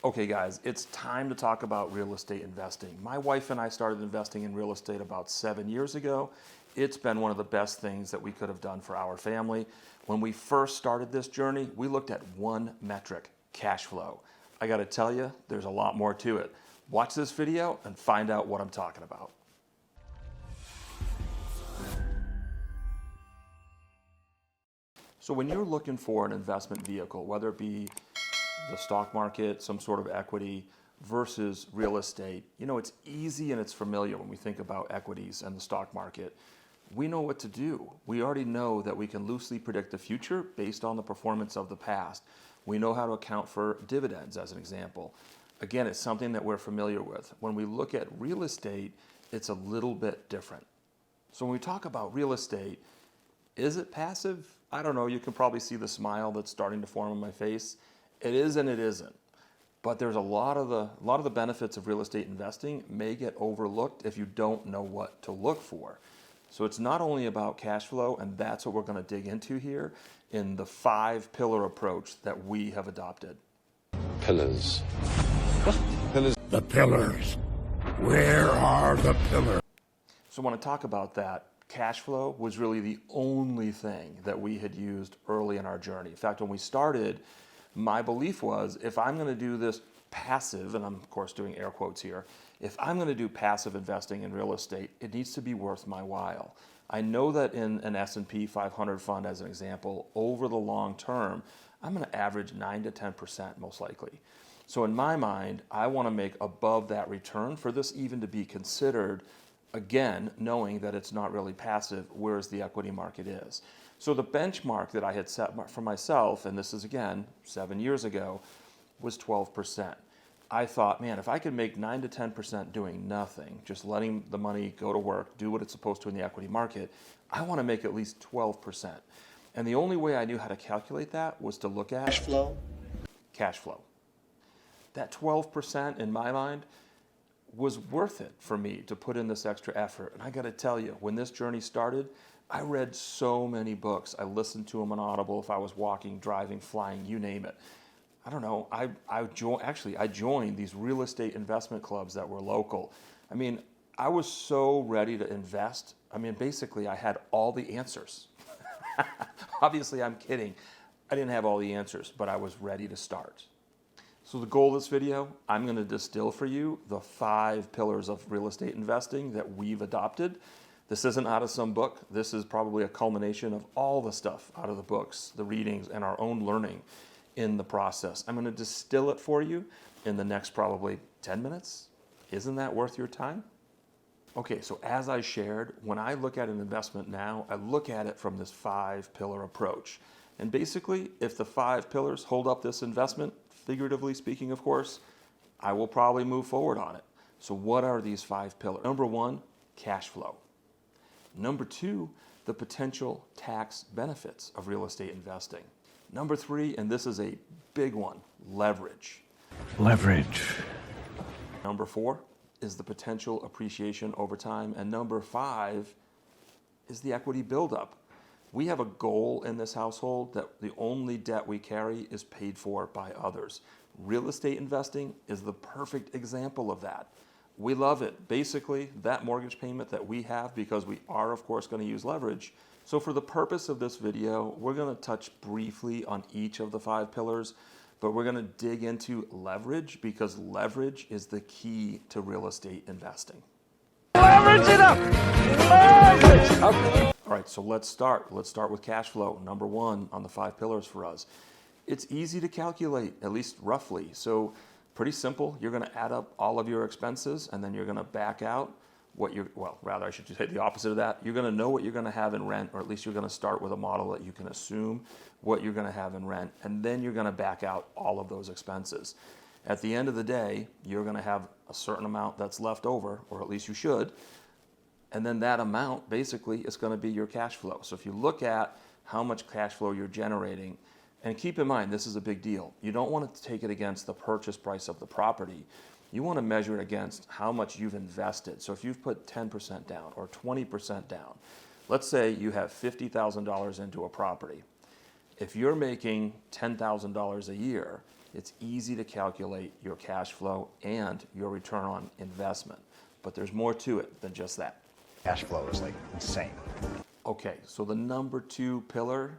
Okay guys, it's time to talk about real estate investing. My wife and I started investing in real estate about 7 years ago. It's been one of the best things that we could have done for our family. When we first started this journey, we looked at one metric, cash flow. I gotta tell you, there's a lot more to it. Watch this video and find out what I'm talking about. So when you're looking for an investment vehicle, whether it be the stock market, some sort of equity versus real estate, you know, it's easy and it's familiar when we think about equities and the stock market. We know what to do. We already know that we can loosely predict the future based on the performance of the past. We know how to account for dividends, as an example. Again, it's something that we're familiar with. When we look at real estate, it's a little bit different. So when we talk about real estate, is it passive? I don't know. You can probably see the smile that's starting to form on my face. It is and it isn't. But there's a lot of the benefits of real estate investing may get overlooked if you don't know what to look for. So it's not only about cash flow, and that's what we're going to dig into here in the 5-pillar approach that we have adopted. Pillars. Pillars. The pillars. Where are the pillars? So when I talk about that, cash flow was really the only thing that we had used early in our journey. In fact, when we started, my belief was if I'm going to do this passive, and I'm of course doing air quotes here, if I'm going to do passive investing in real estate, it needs to be worth my while. I know that in an S&P 500 fund, as an example, over the long term, I'm going to average 9 to 10% most likely. So in my mind, I want to make above that return for this even to be considered, again, knowing that it's not really passive, whereas the equity market is. So the benchmark that I had set for myself, and this is again 7 years ago, was 12%. I thought, man, if I could make 9 to 10% doing nothing, just letting the money go to work, do what it's supposed to in the equity market, I want to make at least 12%. And the only way I knew how to calculate that was to look at Cash flow. Cash flow. That 12% in my mind was worth it for me to put in this extra effort. And I got to tell you, when this journey started, I read so many books. I listened to them on Audible if I was walking, driving, flying, you name it. I don't know, I joined these real estate investment clubs that were local. I mean, I was so ready to invest. I mean, basically I had all the answers. Obviously I'm kidding. I didn't have all the answers, but I was ready to start. So the goal of this video, I'm going to distill for you the 5 pillars of real estate investing that we've adopted. This isn't out of some book. This is probably a culmination of all the stuff out of the books, the readings, and our own learning in the process. I'm going to distill it for you in the next probably 10 minutes. Isn't that worth your time? Okay, so as I shared, when I look at an investment now, I look at it from this 5-pillar approach. And basically, if the 5 pillars hold up this investment, figuratively speaking, of course, I will probably move forward on it. So what are these 5 pillars? Number 1, cash flow. Number 2, the potential tax benefits of real estate investing. Number 3, and this is a big one, leverage. Leverage. Number 4 is the potential appreciation over time. And number 5 is the equity buildup. We have a goal in this household that the only debt we carry is paid for by others. Real estate investing is the perfect example of that. We love it. Basically, that mortgage payment that we have, because we are, of course, going to use leverage. So for the purpose of this video, we're going to touch briefly on each of the 5 pillars, but we're going to dig into leverage because leverage is the key to real estate investing. Leverage it up! Leverage up! All right, so let's start. Let's start with cash flow, number 1 on the 5 pillars for us. It's easy to calculate, at least roughly. So pretty simple. You're going to add up all of your expenses, and then you're going to back out what you're, well, rather I should say the opposite of that. You're going to know what you're going to have in rent, or at least you're going to start with a model that you can assume what you're going to have in rent, and then you're going to back out all of those expenses. At the end of the day, you're going to have a certain amount that's left over, or at least you should, and then that amount basically is going to be your cash flow. So if you look at how much cash flow you're generating, and keep in mind, this is a big deal. You don't want to take it against the purchase price of the property. You want to measure it against how much you've invested. So if you've put 10% down or 20% down, let's say you have $50,000 into a property. If you're making $10,000 a year It's easy to calculate your cash flow and your return on investment, but there's more to it than just that. Cash flow is like insane. Okay, so the number 2 pillar,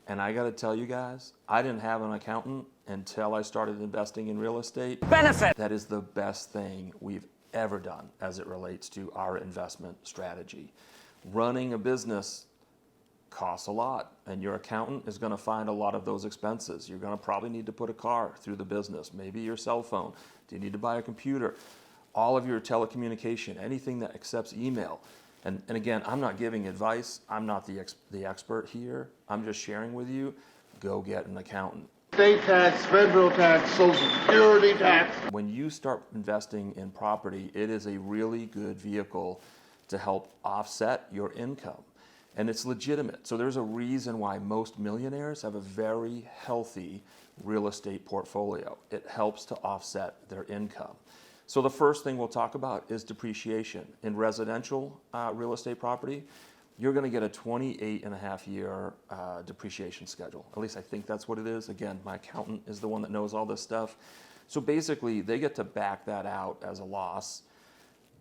and I gotta tell you guys, I didn't have an accountant until I started investing in real estate. Benefit! That is the best thing we've ever done as it relates to our investment strategy. Running a business costs a lot, and your accountant is gonna find a lot of those expenses. You're gonna probably need to put a car through the business, maybe your cell phone. Do you need to buy a computer? All of your telecommunication, anything that accepts email. And again, I'm not giving advice. I'm not the expert here. I'm just sharing with you, go get an accountant. State tax, federal tax, Social Security tax. When you start investing in property, it is a really good vehicle to help offset your income. And it's legitimate. So there's a reason why most millionaires have a very healthy real estate portfolio. It helps to offset their income. So the first thing we'll talk about is depreciation. In residential real estate property, you're gonna get a 28.5-year depreciation schedule. At least I think that's what it is. Again, my accountant is the one that knows all this stuff. So basically, they get to back that out as a loss.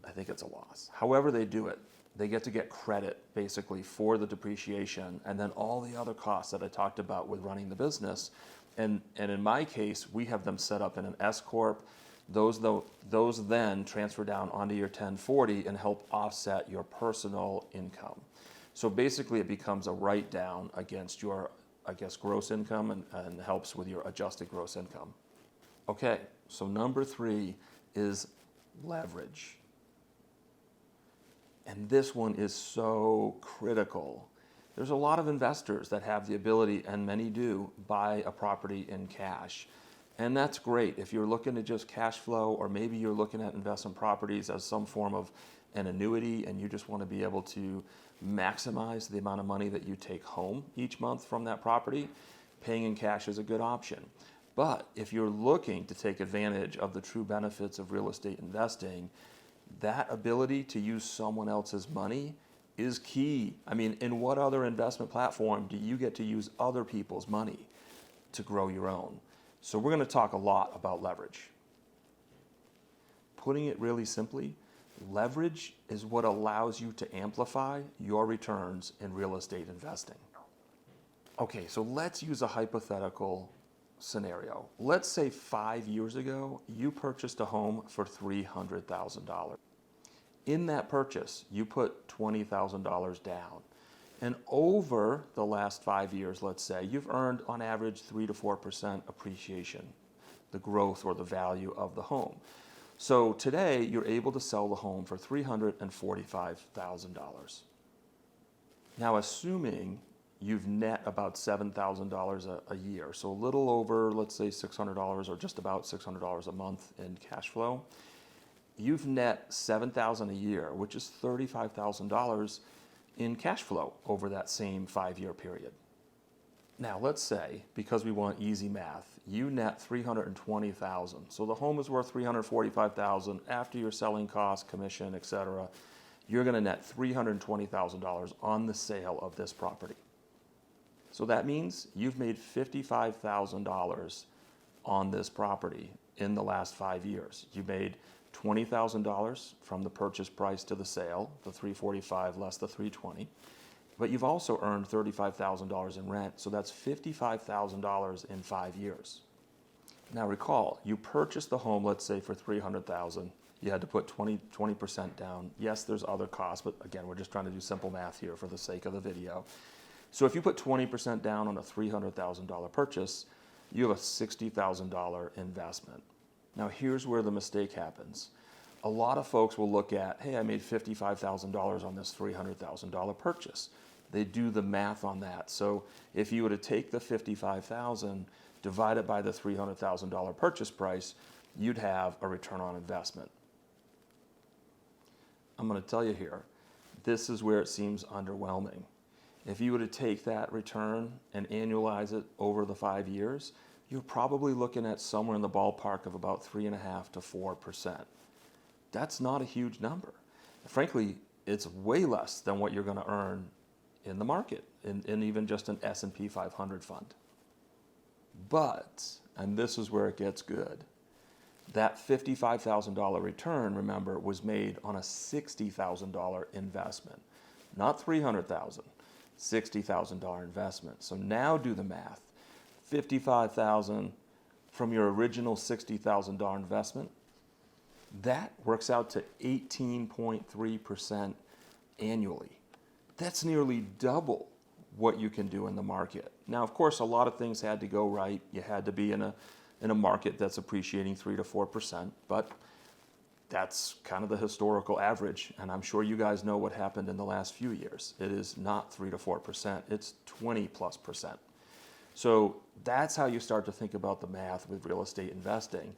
I think it's a loss. However they do it, they get to get credit basically for the depreciation and then all the other costs that I talked about with running the business. And in my case, we have them set up in an S Corp. Those then transfer down onto your 1040 and help offset your personal income. So basically it becomes a write down against your, gross income and helps with your adjusted gross income. Okay, so number 3 is leverage. And this one is so critical. There's a lot of investors that have the ability, and many do, buy a property in cash. And that's great if you're looking to just cash flow, or maybe you're looking at investment properties as some form of an annuity and you just want to be able to maximize the amount of money that you take home each month from that property. Paying in cash is a good option. But if you're looking to take advantage of the true benefits of real estate investing, that ability to use someone else's money is key. I mean, in what other investment platform do you get to use other people's money to grow your own? So we're going to talk a lot about leverage. Putting it really simply, leverage is what allows you to amplify your returns in real estate investing. Okay, so let's use a hypothetical scenario. Let's say 5 years ago, you purchased a home for $300,000. In that purchase, you put $20,000 down. And over the last 5 years, let's say, you've earned on average 3 to 4% appreciation, the growth or the value of the home. So today, you're able to sell the home for $345,000. Now, assuming you've net about $7,000 a year, so a little over, let's say, $600 or just about $600 a month in cash flow, you've net $7,000 a year, which is $35,000 in cash flow over that same 5-year period. Now, let's say, because we want easy math, you net $320,000. So the home is worth $345,000 after your selling costs, commission, etc. You're going to net $320,000 on the sale of this property. So that means you've made $55,000 on this property in the last 5 years. You made $20,000 from the purchase price to the sale, the $345,000 less the $320,000. But you've also earned $35,000 in rent, so that's $55,000 in 5 years. Now recall, you purchased the home, let's say, for $300,000. You had to put 20% down. Yes, there's other costs, but again, we're just trying to do simple math here for the sake of the video. So if you put 20% down on a $300,000 purchase, you have a $60,000 investment. Now here's where the mistake happens. A lot of folks will look at, hey, I made $55,000 on this $300,000 purchase. They do the math on that. So if you were to take the $55,000, divide it by the $300,000 purchase price, you'd have a return on investment. I'm going to tell you here, this is where it seems underwhelming. If you were to take that return and annualize it over the 5 years, you're probably looking at somewhere in the ballpark of about 3.5% to 4%. That's not a huge number. Frankly, it's way less than what you're going to earn in the market, in even just an S&P 500 fund. But, and this is where it gets good, that $55,000 return, remember, was made on a $60,000 investment, not $300,000, $60,000 investment. So now do the math. $55,000 from your original $60,000 investment, that works out to 18.3% annually. That's nearly double what you can do in the market. Now, of course, a lot of things had to go right. You had to be in a market that's appreciating 3 to 4%, but that's kind of the historical average. And I'm sure you guys know what happened in the last few years. It is not 3 to 4%, it's 20+%. So that's how you start to think about the math with real estate investing.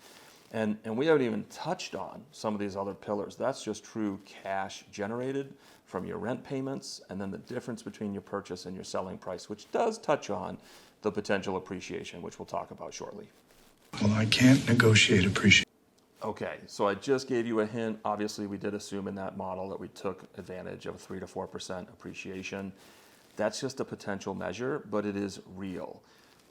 And we haven't even touched on some of these other pillars. That's just true cash generated from your rent payments, and then the difference between your purchase and your selling price, which does touch on the potential appreciation, which we'll talk about shortly. Well, I can't negotiate appreciation. Okay, so I just gave you a hint. Obviously, we did assume in that model that we took advantage of 3 to 4% appreciation. That's just a potential measure, but it is real.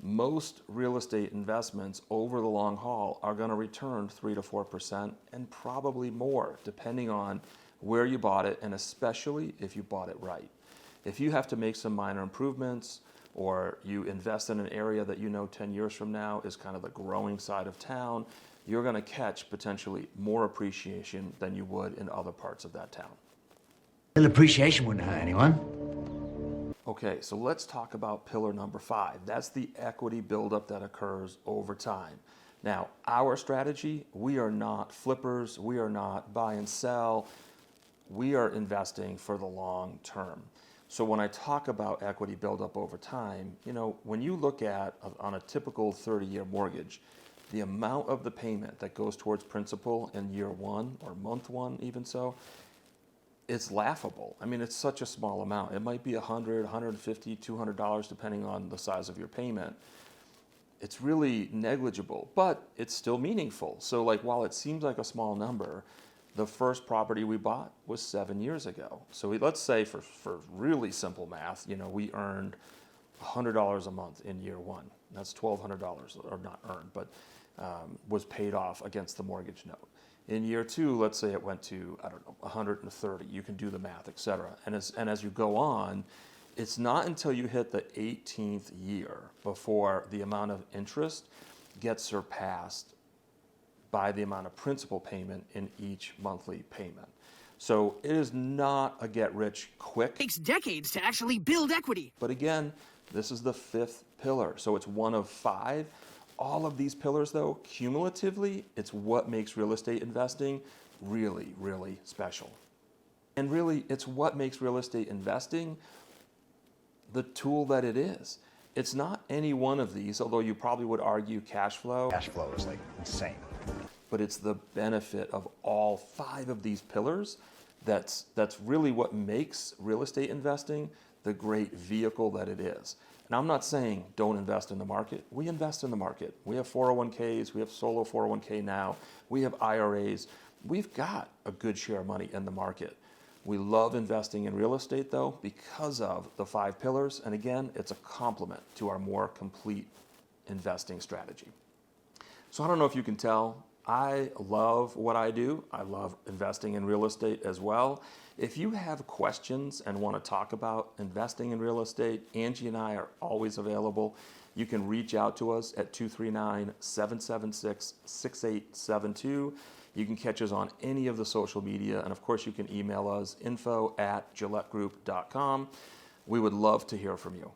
Most real estate investments over the long haul are going to return 3 to 4% and probably more, depending on where you bought it, and especially if you bought it right. If you have to make some minor improvements, or you invest in an area that you know 10 years from now is kind of the growing side of town, you're going to catch potentially more appreciation than you would in other parts of that town. Little appreciation wouldn't hurt anyone. Okay, so let's talk about pillar number 5. That's the equity buildup that occurs over time. Now, our strategy, we are not flippers, we are not buy and sell, we are investing for the long term. So when I talk about equity buildup over time, when you look at on a typical 30-year mortgage, the amount of the payment that goes towards principal in year 1 or month 1 even so, it's laughable. I mean, it's such a small amount. It might be $100, $150, $200 depending on the size of your payment. It's really negligible, but it's still meaningful. So while it seems like a small number, the first property we bought was 7 years ago. So let's say for really simple math, we earned $100 a month in year 1. That's $1,200, or not earned, but was paid off against the mortgage note. In year 2, let's say it went to, I don't know, 130. You can do the math, et cetera. And as you go on, it's not until you hit the 18th year before the amount of interest gets surpassed by the amount of principal payment in each monthly payment. So it is not a get-rich-quick. It takes decades to actually build equity. But again, this is the 5th pillar, so it's one of 5. All of these pillars, though, cumulatively, it's what makes real estate investing really, really special. And really, it's what makes real estate investing the tool that it is. It's not any one of these, although you probably would argue cash flow. Cash flow is insane. But it's the benefit of all 5 of these pillars that's really what makes real estate investing the great vehicle that it is. And I'm not saying don't invest in the market. We invest in the market. We have 401ks, we have solo 401k now, we have IRAs. We've got a good share of money in the market. We love investing in real estate, though, because of the 5 pillars. And again, it's a complement to our more complete investing strategy. So I don't know if you can tell, I love what I do. I love investing in real estate as well. If you have questions and want to talk about investing in real estate, Angie and I are always available. You can reach out to us at 239-776-6872. You can catch us on any of the social media. And of course, you can email us info@gillettegroup.com. We would love to hear from you.